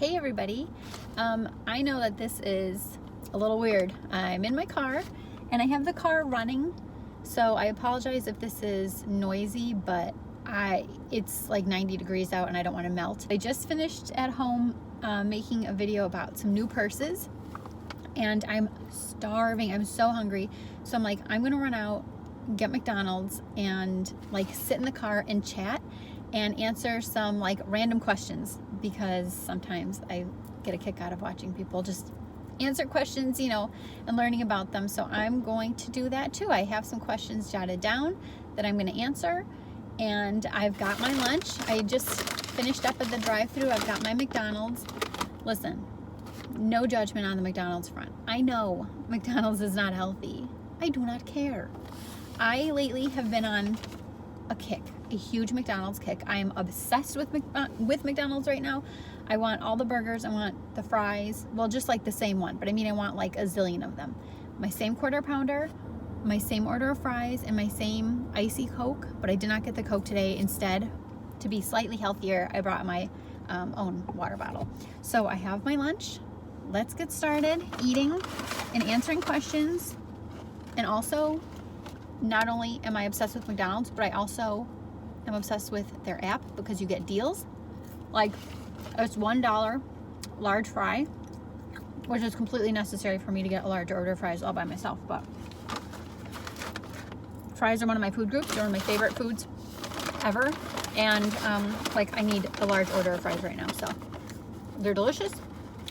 Hey everybody, I know that this is a little weird. I'm in my car and I have the car running, so I apologize if this is noisy, but it's like 90 degrees out and I don't want to melt. I just finished at home making a video about some new purses and I'm starving. I'm so hungry, so I'm like, I'm gonna run out, get McDonald's, and like sit in the car and chat and answer some like random questions, because sometimes I get a kick out of watching people just answer questions, and learning about them. So I'm going to do that too. I have some questions jotted down that I'm going to answer, and I've got my lunch. I just finished up at the drive-thru. I've got my McDonald's. Listen, no judgment on the McDonald's front. I know McDonald's is not healthy. I do not care. I lately have been on a kick, a huge McDonald's kick. I am obsessed with McDonald's right now. I want all the burgers. I want the fries. Well, just like the same one, but I mean, I want like a zillion of them. My same quarter pounder, my same order of fries, and my same icy Coke, but I did not get the Coke today. Instead, to be slightly healthier, I brought my own water bottle. So I have my lunch. Let's get started eating and answering questions. And also, not only am I obsessed with McDonald's, but I also am obsessed with their app, because you get deals. Like, it's $1 large fry, which is completely necessary for me to get a large order of fries all by myself. But fries are one of my food groups. They're one of my favorite foods ever. And like, I need a large order of fries right now. So they're delicious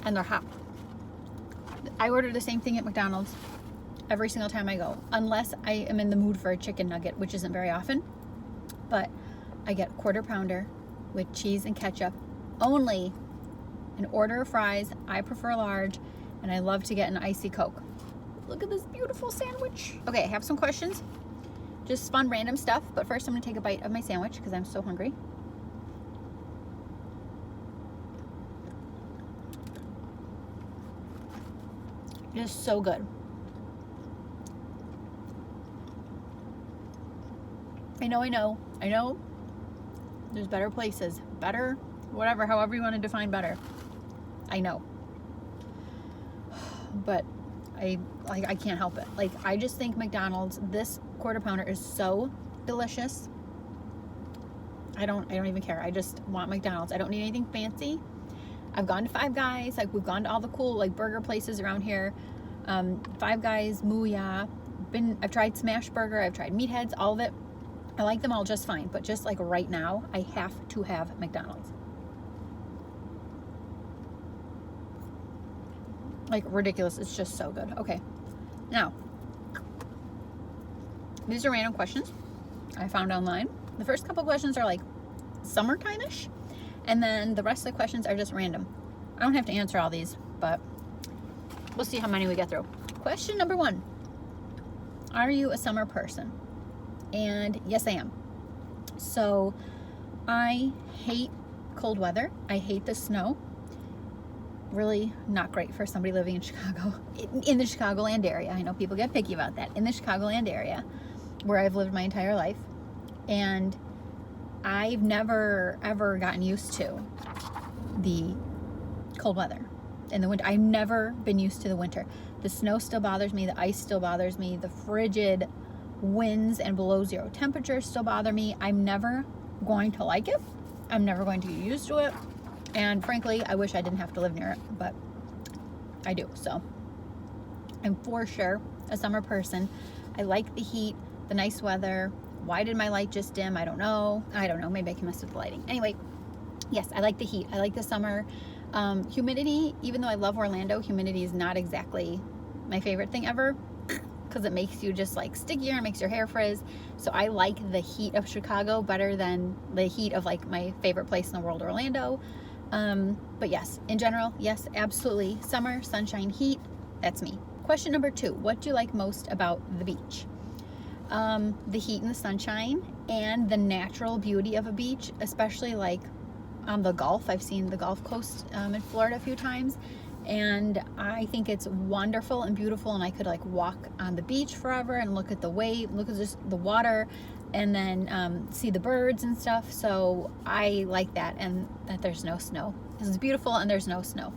and they're hot. I order the same thing at McDonald's every single time I go, unless I am in the mood for a chicken nugget, which isn't very often. But I get a quarter pounder with cheese and ketchup, only an order of fries. I prefer large, and I love to get an icy Coke. Look at this beautiful sandwich. Okay, I have some questions, just fun random stuff, but first I'm gonna take a bite of my sandwich because I'm so hungry. It is so good. I know there's better places, better, whatever, however you want to define better. I know, but I can't help it. Like, I just think McDonald's, this quarter pounder is so delicious. I don't even care. I just want McDonald's. I don't need anything fancy. I've gone to Five Guys, like, we've gone to all the cool like burger places around here. Five Guys, Mooyah, I've tried Smash Burger, I've tried Meatheads, all of it. I like them all just fine, but just like right now, I have to have McDonald's. Like, ridiculous. It's just so good. Okay, now, these are random questions I found online. The first couple questions are like summertime-ish, and then the rest of the questions are just random. I don't have to answer all these, but we'll see how many we get through. Question number 1. Are you a summer person? And yes, I am. So I hate cold weather. I hate the snow. Really not great for somebody living in Chicago, in the Chicagoland area. I know people get picky about that. In the Chicagoland area, where I've lived my entire life. And I've never, ever gotten used to the cold weather in the winter. I've never been used to the winter. The snow still bothers me. The ice still bothers me. The frigid winds and below zero temperatures still bother me. I'm never going to like it. I'm never going to get used to it. And frankly, I wish I didn't have to live near it, but I do. So I'm for sure a summer person. I like the heat, the nice weather. Why did my light just dim? I don't know. Maybe I can mess with the lighting. Anyway, yes, I like the heat. I like the summer. Humidity, even though I love Orlando, humidity is not exactly my favorite thing ever, because it makes you just like stickier and makes your hair frizz. So I like the heat of Chicago better than the heat of like my favorite place in the world, Orlando. But yes, in general, yes, absolutely. Summer, sunshine, heat, that's me. Question number 2, what do you like most about the beach? The heat and the sunshine and the natural beauty of a beach, especially like on the Gulf. I've seen the Gulf Coast in Florida a few times, and I think it's wonderful and beautiful, and I could like walk on the beach forever and look at the wave, look at just the water, and then see the birds and stuff. So I like that, and that there's no snow. because it's beautiful and there's no snow.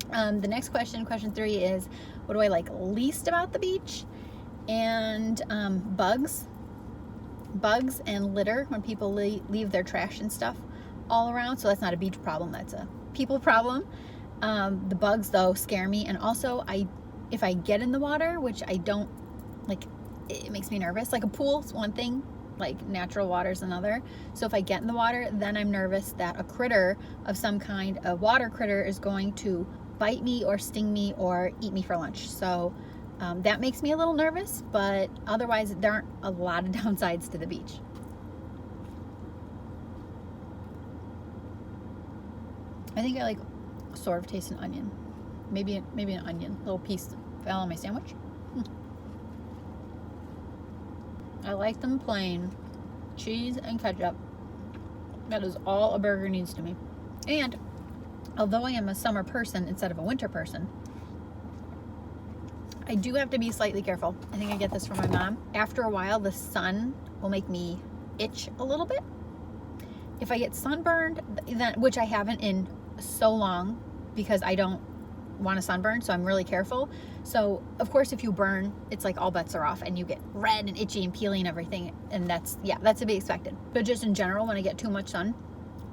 The next question 3, is what do I like least about the beach? And bugs and litter, when people leave their trash and stuff all around. So that's not a beach problem, that's a people problem. The bugs though scare me, and also if I get in the water, which I don't like, it makes me nervous. Like a pool's one thing, like natural water's another. So if I get in the water, then I'm nervous that a critter of some kind, a water critter, is going to bite me or sting me or eat me for lunch. So that makes me a little nervous, but otherwise there aren't a lot of downsides to the beach. I think I like sort of taste an onion. Maybe an onion, little piece fell on my sandwich. I like them plain, cheese and ketchup. That is all a burger needs to me. And although I am a summer person instead of a winter person, I do have to be slightly careful. I think I get this from my mom. After a while, the sun will make me itch a little bit. If I get sunburned, then, which I haven't in so long because I don't want a sunburn, so I'm really careful. So of course, if you burn, it's like all bets are off and you get red and itchy and peely and everything, and that's to be expected. But just in general, when I get too much sun,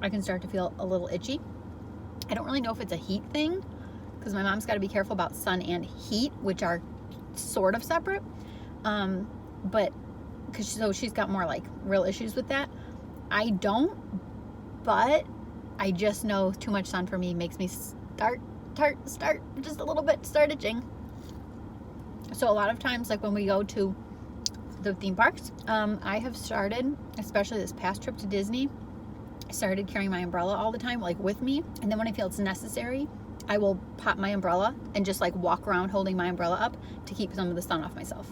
I can start to feel a little itchy. I don't really know if it's a heat thing, because my mom's got to be careful about sun and heat, which are sort of separate. But so she's got more like real issues with that. I don't, but I just know too much sun for me makes me start just a little bit, start itching. So a lot of times, like when we go to the theme parks, I have started, especially this past trip to Disney, I started carrying my umbrella all the time, like with me. And then when I feel it's necessary, I will pop my umbrella and just like walk around holding my umbrella up to keep some of the sun off myself.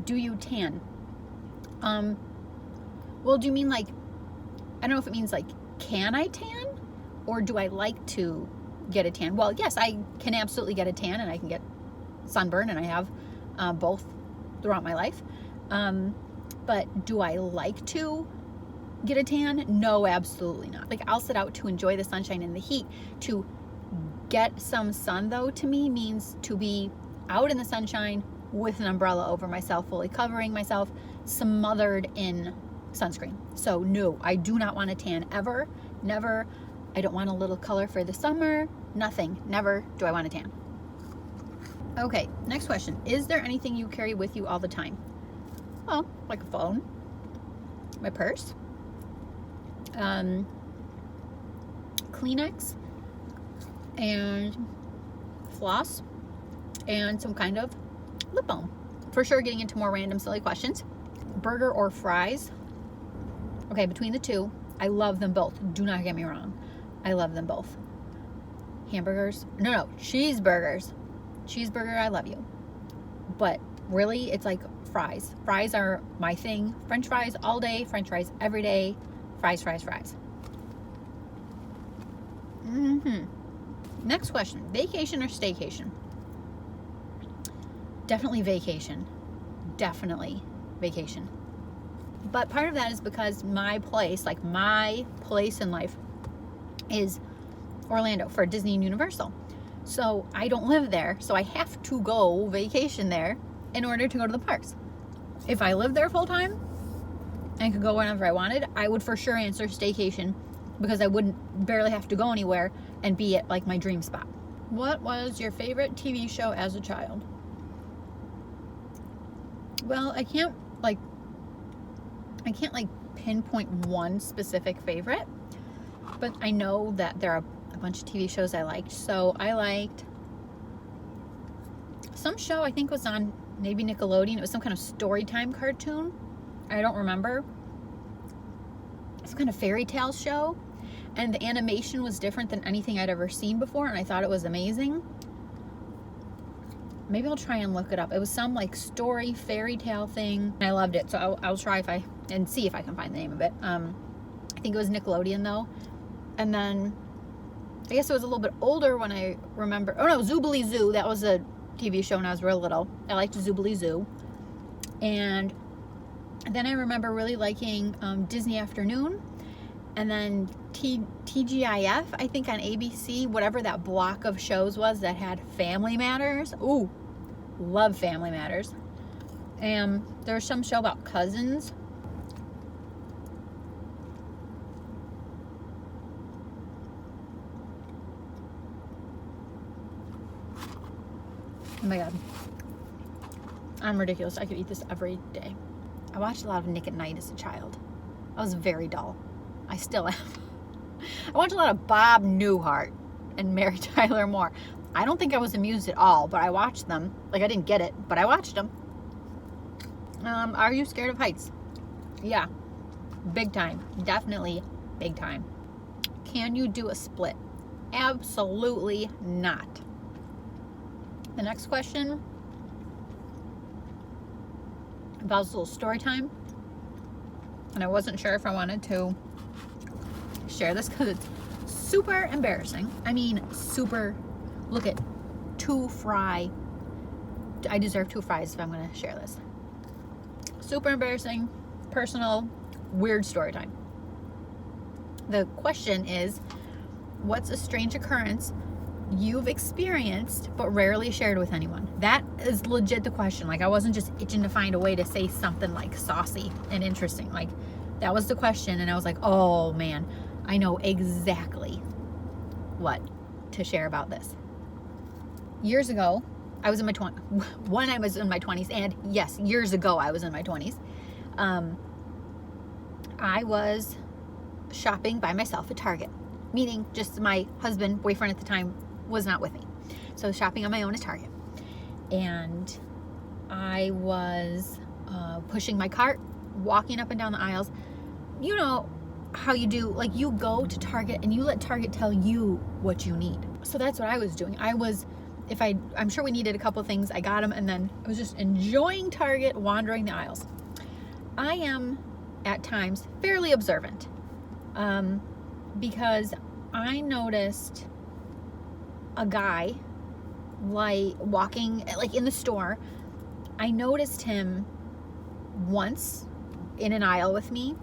Do you tan? Well, do you mean like, I don't know if it means like, can I tan? Or do I like to get a tan? Well, yes, I can absolutely get a tan, and I can get sunburn, and I have both throughout my life. But do I like to get a tan? No, absolutely not. Like, I'll sit out to enjoy the sunshine and the heat. To get some sun, though, to me means to be out in the sunshine with an umbrella over myself, fully covering myself, smothered in sunscreen. So no, I do not want a tan ever, never. I don't want a little color for the summer, nothing, never do I want a tan. Okay, next question. Is there anything you carry with you all the time? Well, like a phone, my purse, Kleenex, and floss, and some kind of lip balm. For sure, getting into more random silly questions. Burger or fries? Okay, between the two, I love them both. Do not get me wrong. I love them both. Hamburgers? No, cheeseburgers. Cheeseburger, I love you. But really, it's like fries. Fries are my thing. French fries all day, French fries every day. Fries. Next question. Vacation or staycation? Definitely vacation. Definitely vacation. But part of that is because my place in life is Orlando for Disney and Universal. So I don't live there, so I have to go vacation there in order to go to the parks. If I lived there full time and could go whenever I wanted, I would for sure answer staycation, because I wouldn't barely have to go anywhere and be at like my dream spot. What was your favorite TV show as a child? Well, I can't pinpoint one specific favorite, but I know that there are a bunch of TV shows I liked. So I liked some show, I think was on maybe Nickelodeon. It was some kind of story time cartoon. I don't remember. Some kind of fairy tale show. And the animation was different than anything I'd ever seen before, and I thought it was amazing. Maybe I'll try and look it up. It was some like story fairy tale thing. I loved it, so I'll try and see if I can find the name of it. I think it was Nickelodeon though. And then I guess it was a little bit older when I remember. Oh no, Zoobilee Zoo. That was a TV show when I was real little. I liked Zoobilee Zoo. And then I remember really liking Disney Afternoon. And then TGIF, I think on ABC, whatever that block of shows was that had Family Matters. Ooh, love Family Matters. And there's some show about cousins. Oh my God. I'm ridiculous. I could eat this every day. I watched a lot of Nick at Night as a child. I was very dull. I still am. I watched a lot of Bob Newhart and Mary Tyler Moore. I don't think I was amused at all, but I watched them. Like, I didn't get it, but I watched them. Are you scared of heights? Yeah. Big time. Definitely big time. Can you do a split? Absolutely not. The next question involves a little story time. And I wasn't sure if I wanted to share this because it's super embarrassing. I mean, super. Look at 2 fry. I deserve 2 fries if I'm going to share this. Super embarrassing, personal, weird story time. The question is, what's a strange occurrence you've experienced but rarely shared with anyone? That is legit the question. Like, I wasn't just itching to find a way to say something like saucy and interesting. Like, that was the question, and I was like, oh man, I know exactly what to share about this. Years ago, I was in my 20s. When I was in my 20s, and yes, years ago I was in my 20s. I was shopping by myself at Target, meaning just my husband, boyfriend at the time, was not with me. So I was shopping on my own at Target. And I was pushing my cart, walking up and down the aisles. You know how you do, like, you go to Target and you let Target tell you what you need. So that's what I was doing. I'm sure we needed a couple things. I got them, and then I was just enjoying Target, wandering the aisles. I am at times fairly observant, because I noticed a guy like walking like in the store. I noticed him once in an aisle with me,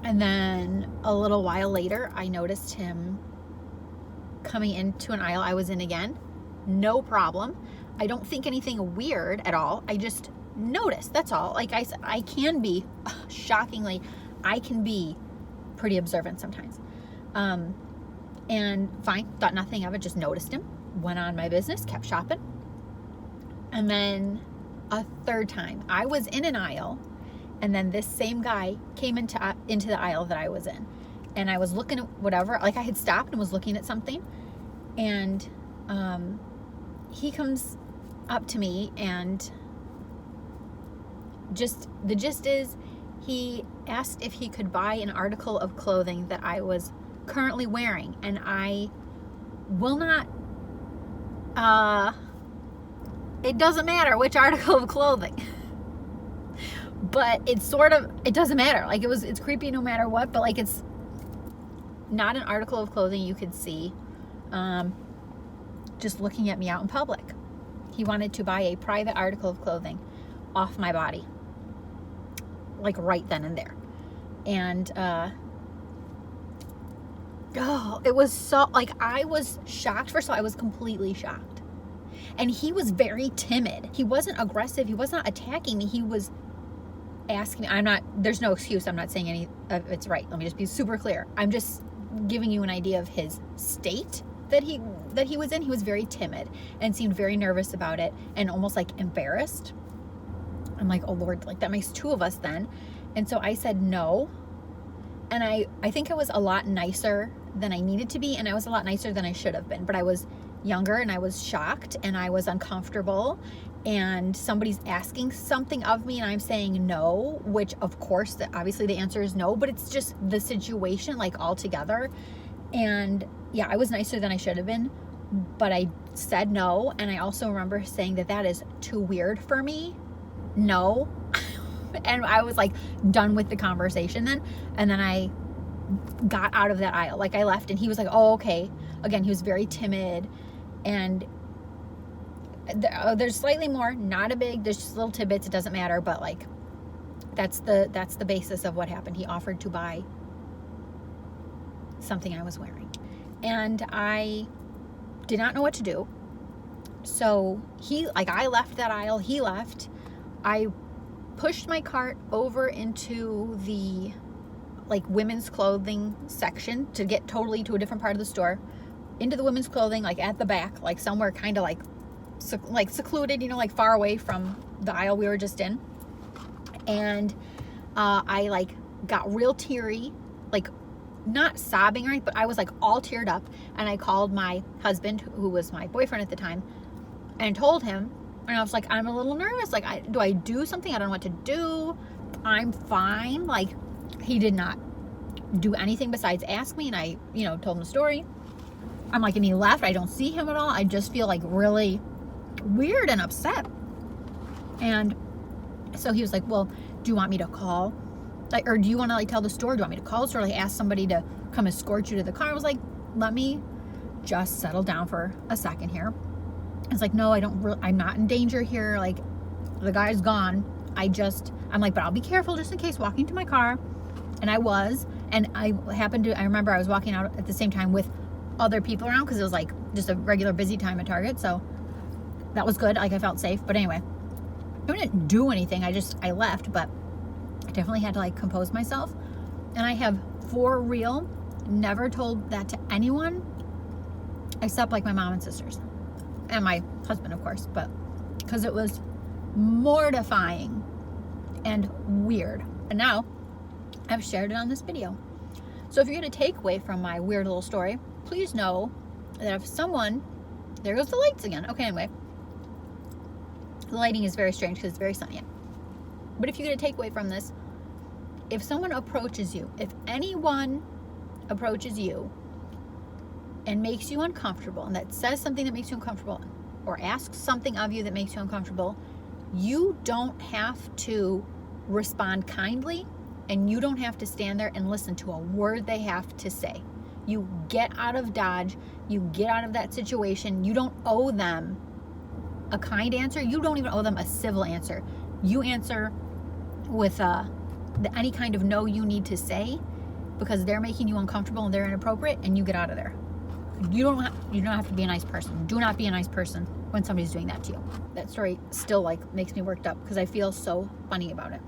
and then a little while later I noticed him coming into an aisle I was in again. No problem. I don't think anything weird at all. I just noticed, that's all. Like I said, I can be, shockingly, I can be pretty observant sometimes. And fine, thought nothing of it, just noticed him, went on my business, kept shopping. And then a third time, I was in an aisle, and then this same guy came into the aisle that I was in. And I was looking at whatever, like I had stopped and was looking at something, and he comes up to me, and the gist is, he asked if he could buy an article of clothing that I was currently wearing, and I will not, it doesn't matter which article of clothing, but it doesn't matter. Like, it's creepy no matter what, but like, it's not an article of clothing you could see just looking at me out in public. He wanted to buy a private article of clothing off my body, like right then and there. And it was so, like, I was shocked. First of all, I was completely shocked. And he was very timid. He wasn't aggressive. He was not attacking me. He was asking me. There's no excuse. I'm not saying any of it's right. Let me just be super clear. I'm just giving you an idea of his state that he was in. He was very timid and seemed very nervous about it, and almost like embarrassed. I'm like, oh Lord, like that makes 2 of us then. And so I said no. And I think I was a lot nicer than I needed to be, and I was a lot nicer than I should have been. But I was younger, and I was shocked, and I was uncomfortable, and somebody's asking something of me, and I'm saying no, which of course, obviously the answer is no, but it's just the situation, like, altogether. And yeah, I was nicer than I should have been, but I said no. And I also remember saying that is too weird for me. No. And I was like done with the conversation then. And then I got out of that aisle. Like, I left, and he was like, oh, okay. Again, he was very timid. And there's slightly more, there's just little tidbits. It doesn't matter. But like, that's the basis of what happened. He offered to buy something I was wearing. And I did not know what to do. So I left that aisle, he left. I pushed my cart over into the women's clothing section to get totally to a different part of the store, into the women's clothing, at the back, somewhere kind of secluded, far away from the aisle we were just in. And I got real teary, not sobbing or anything, but I was all teared up. And I called my husband, who was my boyfriend at the time, and told him. And I was like, I'm a little nervous. Do I do something? I don't know what to do. I'm fine. He did not do anything besides ask me. And I, told him the story. I'm and he left. I don't see him at all. I just feel really weird and upset. And so he was like, well, do you want me to call? Or do you want to tell the store? Do you want me to call the store? Ask somebody to come escort you to the car? I was like, let me just settle down for a second here. It's no, I'm not in danger here. The guy's gone. I'm but I'll be careful just in case, walking to my car. And I was, and I remember I was walking out at the same time with other people around, because it was just a regular busy time at Target. So that was good. I felt safe. But anyway, I didn't do anything. I left, but I definitely had to compose myself. And I have, for real, never told that to anyone except my mom and sisters. And my husband, of course, but because it was mortifying and weird. And now I've shared it on this video. So if you're going to take away from my weird little story, please know that if someone, there goes the lights again. Okay, anyway, the lighting is very strange because it's very sunny. But if you're going to take away from this, if someone approaches you, if anyone approaches you and makes you uncomfortable, and that says something that makes you uncomfortable, or asks something of you that makes you uncomfortable, you don't have to respond kindly, and you don't have to stand there and listen to a word they have to say. You get out of Dodge, you get out of that situation. You don't owe them a kind answer. You don't even owe them a civil answer. You answer with any kind of no you need to say, because they're making you uncomfortable and they're inappropriate, and you get out of there. You don't have to be a nice person. Do not be a nice person when somebody's doing that to you. That story still makes me worked up because I feel so funny about it.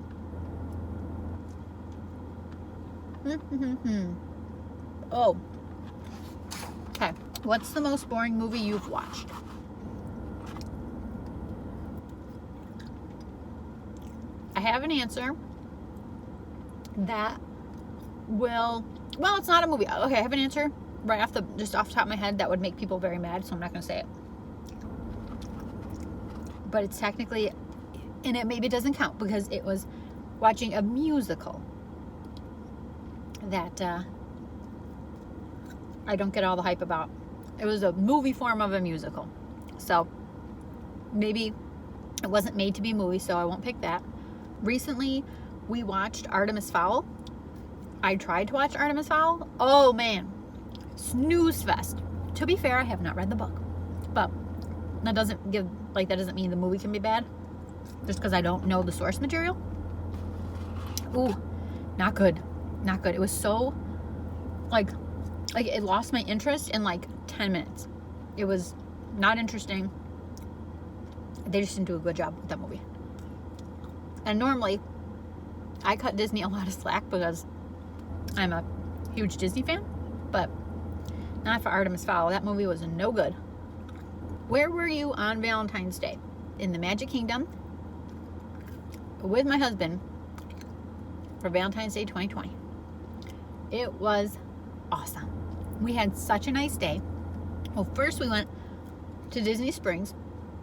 Oh. Okay. What's the most boring movie you've watched? I have an answer that well, it's not a movie. Okay, I have an answer right off the top of my head that would make people very mad, so I'm not going to say it. But it's technically, and maybe it doesn't count because it was watching a musical that I don't get all the hype about. It was a movie form of a musical. So maybe it wasn't made to be a movie, so I won't pick that. Recently, we watched Artemis Fowl. I tried to watch Artemis Fowl. Oh man, snooze fest. To be fair, I have not read the book, but that doesn't mean the movie can be bad just because I don't know the source material. Ooh, not good. It was so it lost my interest in 10 minutes. It was not interesting. They just didn't do a good job with that movie. And normally I cut Disney a lot of slack because I'm a huge Disney fan, but not for Artemis Fowl. That movie was no good. Where were you on Valentine's Day? In the Magic Kingdom with my husband for Valentine's Day 2020. It was awesome. We had such a nice day. Well, first we went to Disney Springs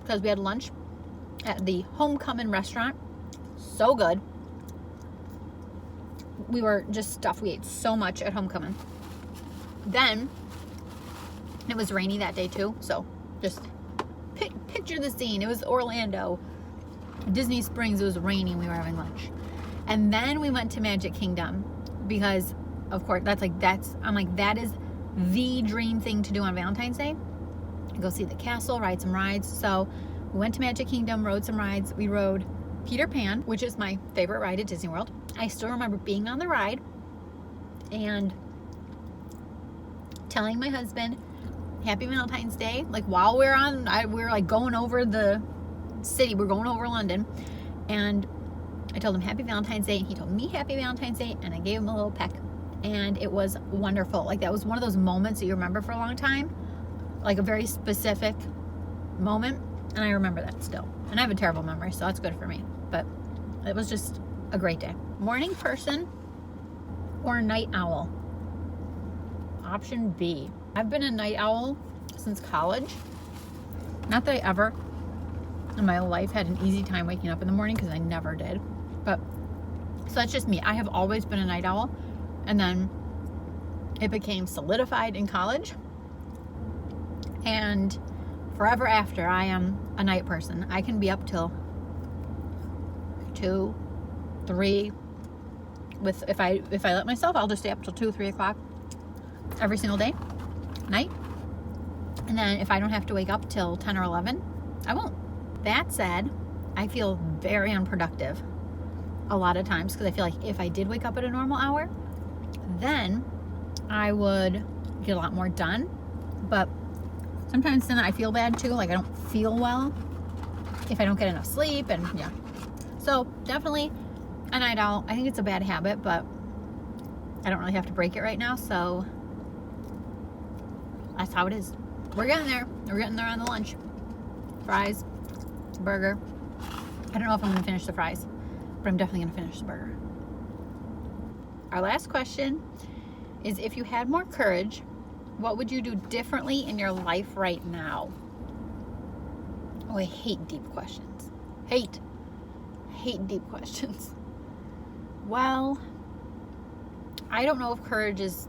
because we had lunch at the Homecoming restaurant. So good. We were just stuffed. We ate so much at Homecoming. Then it was rainy that day too, so just picture the scene. It was Orlando, Disney Springs. It was raining. We were having lunch, and then we went to Magic Kingdom because, of course, that is the dream thing to do on Valentine's Day. Go see the castle, ride some rides. So we went to Magic Kingdom, rode some rides. We rode Peter Pan, which is my favorite ride at Disney World. I still remember being on the ride, and telling my husband Happy Valentine's Day, like while we were like going over the city, we're going over London, and I told him Happy Valentine's Day, and he told me Happy Valentine's Day, and I gave him a little peck, and it was wonderful. Like that was one of those moments that you remember for a long time, like a very specific moment, and I remember that still. And I have a terrible memory, so that's good for me, but it was just a great day. Morning person or night owl? Option B. I've been a night owl since college. Not that I ever in my life had an easy time waking up in the morning, because I never did. But so that's just me. I have always been a night owl, and then it became solidified in college. And forever after, I am a night person. I can be up till 2, 3. If I let myself, I'll just stay up till 2, 3 o'clock every single day, night. And then if I don't have to wake up till 10 or 11, I won't. That said, I feel very unproductive a lot of times, because I feel like if I did wake up at a normal hour, then I would get a lot more done. But sometimes then I feel bad too, like I don't feel well if I don't get enough sleep, and yeah. So definitely a night owl. I think it's a bad habit, but I don't really have to break it right now, so that's how it is. We're getting there. We're getting there on the lunch. Fries, burger. I don't know if I'm going to finish the fries, but I'm definitely going to finish the burger. Our last question is, if you had more courage, what would you do differently in your life right now? Oh, I hate deep questions. Hate deep questions. Well, I don't know if courage is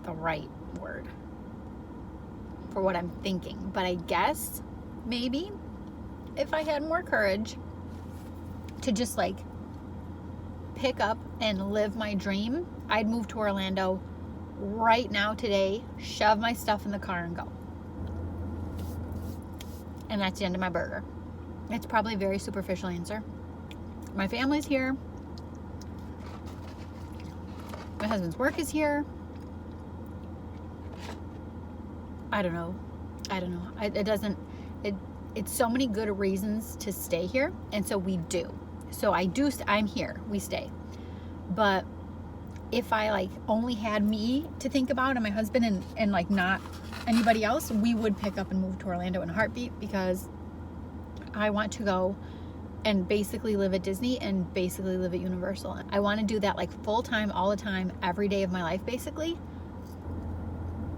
the right word for what I'm thinking, but I guess maybe if I had more courage to just like pick up and live my dream, I'd move to Orlando right now today, shove my stuff in the car and go. And that's the end of my burger. It's probably a very superficial answer. My family's here. My husband's work is here. I don't know. It's so many good reasons to stay here. And so we do. So I'm here. We stay. But if I like only had me to think about and my husband and like not anybody else, we would pick up and move to Orlando in a heartbeat, because I want to go and basically live at Disney and basically live at Universal. I want to do that like full time, all the time, every day of my life, basically,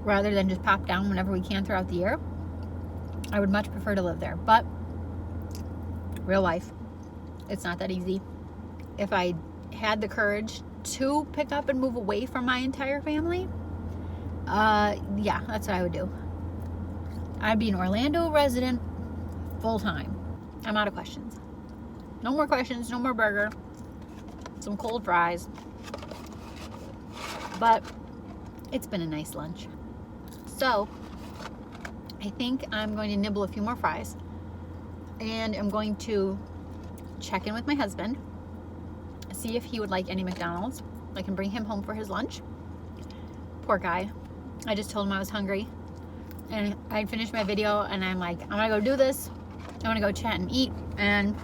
rather than just pop down whenever we can throughout the year. I would much prefer to live there, but real life, it's not that easy. If I had the courage to pick up and move away from my entire family, yeah, that's what I would do. I'd be an Orlando resident full time. I'm out of questions. No more questions, no more burger, some cold fries. But it's been a nice lunch. So I think I'm going to nibble a few more fries, and I'm going to check in with my husband, see if he would like any McDonald's. I can bring him home for his lunch. Poor guy. I just told him I was hungry, and I finished my video, and I'm like, I'm gonna go do this. I'm gonna go chat and eat, and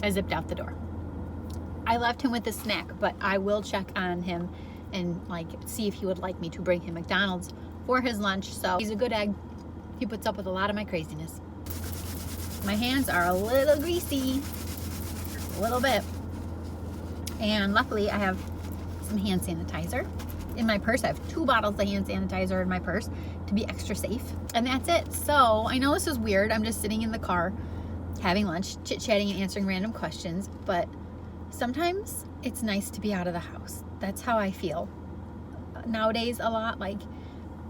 I zipped out the door. I left him with a snack, but I will check on him and like see if he would like me to bring him McDonald's for his lunch. So he's a good egg. He puts up with a lot of my craziness. My hands are a little greasy, a little bit. And luckily I have some hand sanitizer in my purse. I have 2 bottles of hand sanitizer in my purse to be extra safe. And that's it. So I know this is weird. I'm just sitting in the car having lunch, chit-chatting and answering random questions, but sometimes it's nice to be out of the house. That's how I feel nowadays a lot. Like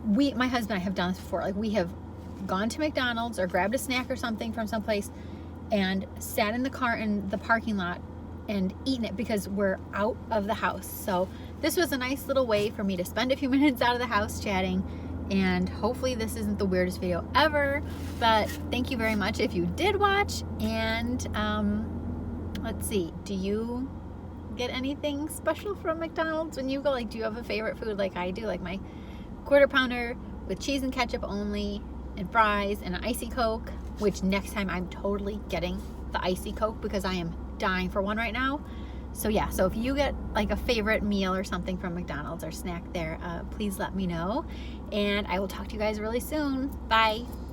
my husband and I have done this before. Like we have gone to McDonald's or grabbed a snack or something from someplace and sat in the car in the parking lot and eaten it because we're out of the house. So this was a nice little way for me to spend a few minutes out of the house chatting, and hopefully this isn't the weirdest video ever, but thank you very much if you did watch. And let's see, do you get anything special from McDonald's when you go? Like, do you have a favorite food like I do? Like my quarter pounder with cheese and ketchup only, and fries, and an icy Coke, which next time I'm totally getting the icy Coke because I am dying for one right now. So yeah, so if you get like a favorite meal or something from McDonald's or snack there, please let me know. And I will talk to you guys really soon. Bye.